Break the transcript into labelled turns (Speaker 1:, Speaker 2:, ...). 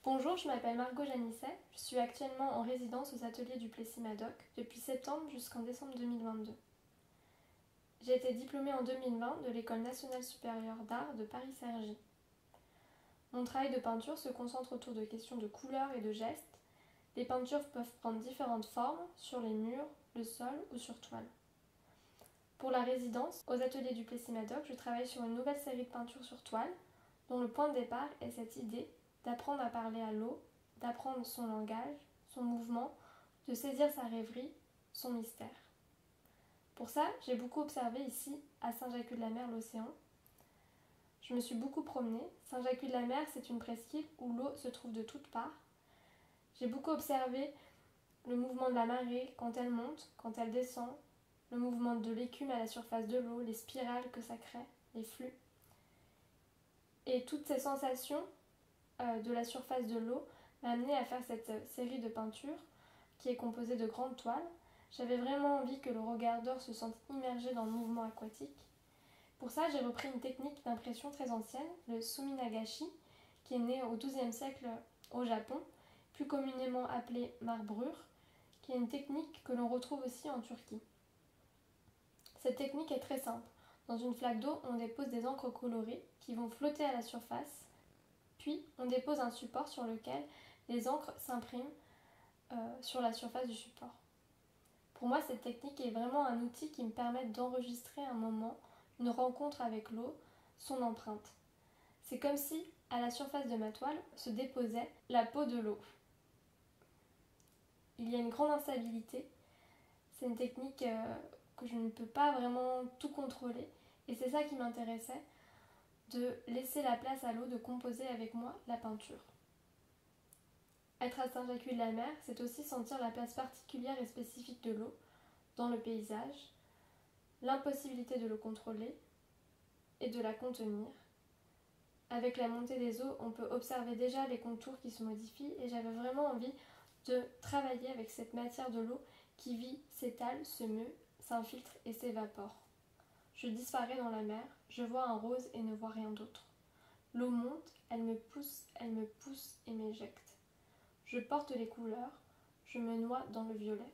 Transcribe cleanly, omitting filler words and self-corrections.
Speaker 1: Bonjour, je m'appelle Margot Janisset, je suis actuellement en résidence aux ateliers du Plessis-Madoc depuis septembre jusqu'en décembre 2022. J'ai été diplômée en 2020 de l'École nationale supérieure d'art de Paris-Cergy. Mon travail de peinture se concentre autour de questions de couleurs et de gestes. Les peintures peuvent prendre différentes formes, sur les murs, le sol ou sur toile. Pour la résidence, aux ateliers du Plessis-Madoc, je travaille sur une nouvelle série de peintures sur toile, dont le point de départ est cette idée d'apprendre à parler à l'eau, d'apprendre son langage, son mouvement, de saisir sa rêverie, son mystère. Pour ça, j'ai beaucoup observé ici, à Saint-Jacques-de-la-Mer, l'océan. Je me suis beaucoup promenée. Saint-Jacques-de-la-Mer, c'est une presqu'île où l'eau se trouve de toutes parts. J'ai beaucoup observé le mouvement de la marée quand elle monte, quand elle descend, le mouvement de l'écume à la surface de l'eau, les spirales que ça crée, les flux. Et toutes ces sensations de la surface de l'eau m'a amenée à faire cette série de peintures qui est composée de grandes toiles. J'avais vraiment envie que le regardeur se sente immergé dans le mouvement aquatique. Pour ça, j'ai repris une technique d'impression très ancienne, le suminagashi, qui est né au XIIe siècle au Japon, plus communément appelée marbrure, qui est une technique que l'on retrouve aussi en Turquie. Cette technique est très simple. Dans une flaque d'eau, on dépose des encres colorées qui vont flotter à la surface, puis on dépose un support sur lequel les encres s'impriment sur la surface du support. Pour moi, cette technique est vraiment un outil qui me permet d'enregistrer un moment, une rencontre avec l'eau, son empreinte. C'est comme si, à la surface de ma toile, se déposait la peau de l'eau. Il y a une grande instabilité. C'est une technique que je ne peux pas vraiment tout contrôler. Et c'est ça qui m'intéressait, de laisser la place à l'eau de composer avec moi la peinture. Être à Saint-Jacques-de-la-Mer, c'est aussi sentir la place particulière et spécifique de l'eau dans le paysage, l'impossibilité de le contrôler et de la contenir. Avec la montée des eaux, on peut observer déjà les contours qui se modifient et j'avais vraiment envie de travailler avec cette matière de l'eau qui vit, s'étale, se meut, s'infiltre et s'évapore. Je disparais dans la mer, je vois un rose et ne vois rien d'autre. L'eau monte, elle me pousse et m'éjecte. Je porte les couleurs, je me noie dans le violet.